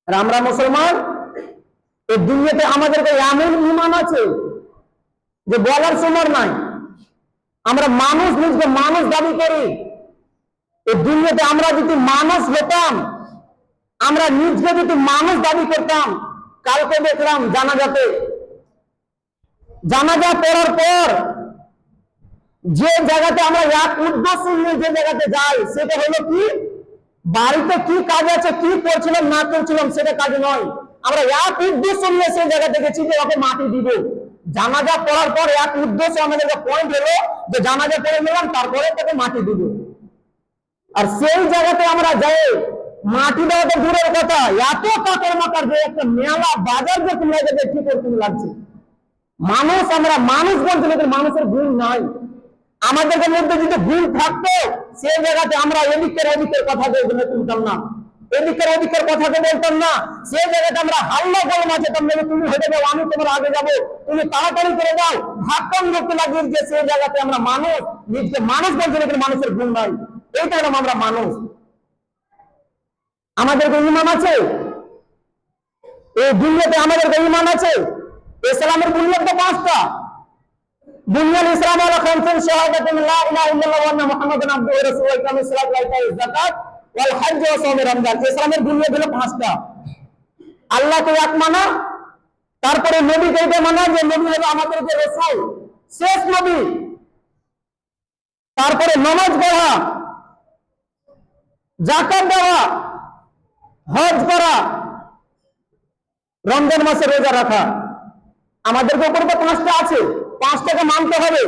আর আমরা মুসলমান, এই দুনিয়াতে আমাদেরকে এমন ঈমান আছে যে বলার সময় নাই। আমরা মানুষ, নিজকে মানুষ দাবি করি। এই দুনিয়াতে আমরা যদি মানুষ হতাম, আমরা নিজকে যদি মানুষ দাবি করতাম, কালকে দেখলাম জানাজা পড়ার পর যে জায়গাতে আমরা এক উদ্দেশ্য নিয়ে যে জায়গাতে যাই, সেটা হলো কি, বাড়িতে কি কাজ আছে, কি করছিলাম না করছিলাম সেটা কাজ নয়। আমরা এক উদ্দেশ্য নিয়ে সেই জায়গাতে গেছি যে ওকে মাটি দিব। জানাজা পড়ার পর এক উদ্দেশ্য আমাদের পয়েন্ট হলো যে জানাজা পড়ে নিলাম, তারপরে তাকে মাটি দিব। আর সেই জায়গাতে আমরা যাই, মাটি দেওয়া তো দূরের কথা, এত কাকর মাকার যে একটা মেলা বাজার যে তোমরা কি করতে লাগছে। মানুষ, আমরা মানুষ বলছি, কিন্তু মানুষের গুণ নাই। আমাদের মধ্যে যদি গুণ থাকতো, সেই জায়গাতে আমরা এদিকের কথা তুলতাম না, এদিকের কথা বলতাম না। সেই জায়গাতে আমরা হাল্লা করে মাঝেতাম, তুমি হেঁটে যাও, আমি তোমার আগে যাবো, তুমি তাড়াতাড়ি করে যাও, ভাক্কন করতে লাগবে। যে সেই জায়গাতে আমরা মানুষ, নিজকে মানুষ বলছি, কিন্তু মানুষের গুণ নাই। এইটা হলাম আমরা মানুষ। আমাদের ঈমান আছে, এই দুনিয়াতে আমাদের ঈমান আছে। ইসলামের বুনিয়াদ তো 5টা। বুনিয়াদ ইসলাম হলো খামসুন শাহাদাতুন লা ইলাহা ইল্লাল্লাহ ওয়া আন্না মুহাম্মাদান আবদুহু ওয়া রাসূলুহু ওয়া ইকামিস সালাতি ওয়া ইতাইজ যাকাত ওয়াল হজ্জ ওয়া সাওম রমজান। ইসলামের বুনিয়াদ হলো 5টা। আল্লাহকে এক মানা, তারপরে নবীকে এটা মানা যে নবী হলো আমাদের যে রাসূল, শেষ নবী। তারপরে নামাজ পড়া, যাকাত দেওয়া, হজ করা, রমজান মাসে রোজা রাখা। আমাদের উপর তো 5টা আছে, 5টাকে মানতে হবে।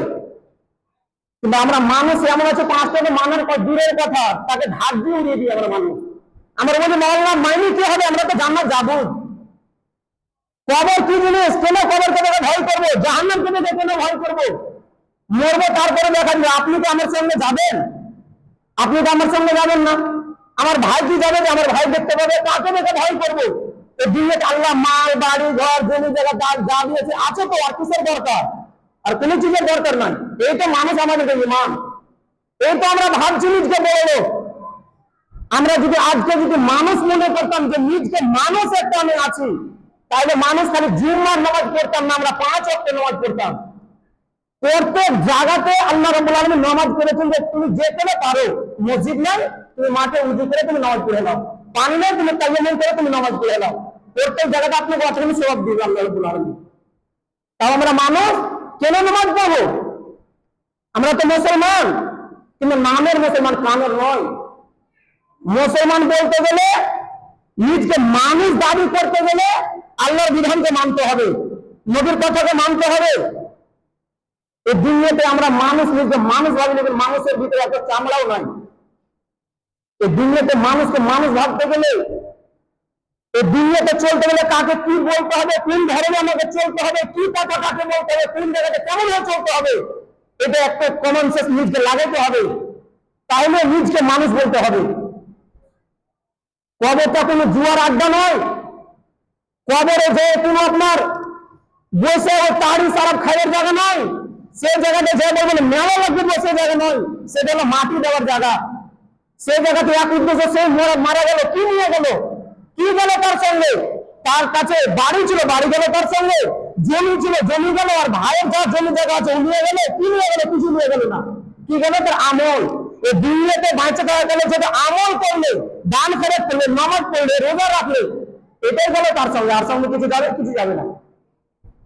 কিন্তু আমরা মানুষ এমন আছে, 5টাকে মানার পর দূরের কথা, তাকে ধার দিয়ে উড়িয়ে দিই আমরা মানুষ। আমরা বলি মওলানা মাইনি কি হবে, আমরা তো জান্নাত যাবো। কবর কি জিনিস, কেন কবরকে দেখে ভয় করবো, জাহান্নামকে দেখে কেন ভয় করবো? মরবো তারপরে দেখা যাবে। আপনি কি আমার সঙ্গে যাবেন? আপনি তো আমার সঙ্গে যাবেন না। আমার ভাই কি যাবে, আমার ভাই দেখতে পাবে, কাকে দেখে ভয় করবো? এই দুনিয়াতে আল্লাহ মাল, বাড়ি, ঘর, জমি জায়গা যা দিয়েছে আছে, তো আর কিসের দরকার? আর কোনো চিজের দরকার নাই। এই তো মানুষ, আমাদের ঈমান। এই তো আমরা ভাবছি নিজকে বড় লোক। আমরা যদি আজকে যদি মানুষ মনে করতাম যে নিজকে মানুষ একটা আমি আছি, তাহলে মানুষ খালি জুম্মার নামাজ পড়তাম না, আমরা 5 ওয়াক্ত নামাজ পড়তাম। প্রত্যেক জায়গাতে আল্লাহ রাব্বুল আলামিন নামাজ করেছেন যে তুমি যেখানে পারো, মসজিদ নাই, তুমি মাঠে উজু করে তুমি নামাজ পড়ে নাও, পানি নেই, তুমি তায়াম্মুম করে তুমি নামাজ পড়ে নাও। প্রত্যেক জায়গাতে আপনাকে অসংখ্য সওয়াব দিবে আল্লাহ রাব্বুল আলামিন। তাও আমরা মানুষ কেন নামাজ পড়বো? আমরা তো মুসলমান, কিন্তু নামের মুসলমান, প্রাণের নয়। মুসলমান বলতে গেলে, নিজকে মানুষ দাবি করতে গেলে আল্লাহর বিধানকে মানতে হবে, নবীর কথাকে মানতে হবে। এই দুনিয়াতে আমরা মানুষ, নিজকে মানুষ ভাবি, কিন্তু মানুষের ভিতরে একটা চামড়াও নাই। এই দুনিয়াতে মানুষকে মানুষ ভাবতে গেলে, এই দুনিয়াতে চলতে গেলে কাকে কি বলতে হবে, কোন ধরনে আমাকে চলতে হবে, কি কথা কাকে বলতে হবে, কোন জায়গাতে কেমন ভাবে চলতে হবে, এটা একটা কমন সেন্স নিজকে লাগাতে হবে। তাহলে নিজকে মানুষ বলতে হবে। কবরটা কোনো জুয়ার আড্ডা নয়। কবরে যে কোনো আপনার বসে তাড়ি সারাপ খাইয়ের জায়গা নয়। সেই জায়গাতে যে বলবেন মেলা লাগবে, সেই জায়গা নয়। সেটা হলো মাটি দেওয়ার জায়গা। সেই জায়গাতে এক উদ্দেশ্য, সে মারা গেল, কি নিয়ে গেল, কি গেল তার সঙ্গে? তার কাছে বাড়ি ছিল, বাড়ি গেল তার সঙ্গে, জমি ছিল, জমি গেল, আর ভাইয়ের যা জমি জায়গা আছে ও নিয়ে গেল, কি নিয়ে গেল? কিছু নিয়ে গেল না। কি গেল? তার আমল। এই দুনিয়াতে বাঁচে থাকা গেলে যেটা আমল করলে, দান খরচ করলে, নামাজ পড়লে, রোজা রাখলে, এটাই গেল তার সঙ্গে। আর সঙ্গে কিছু যাবে? কিছু যাবে না।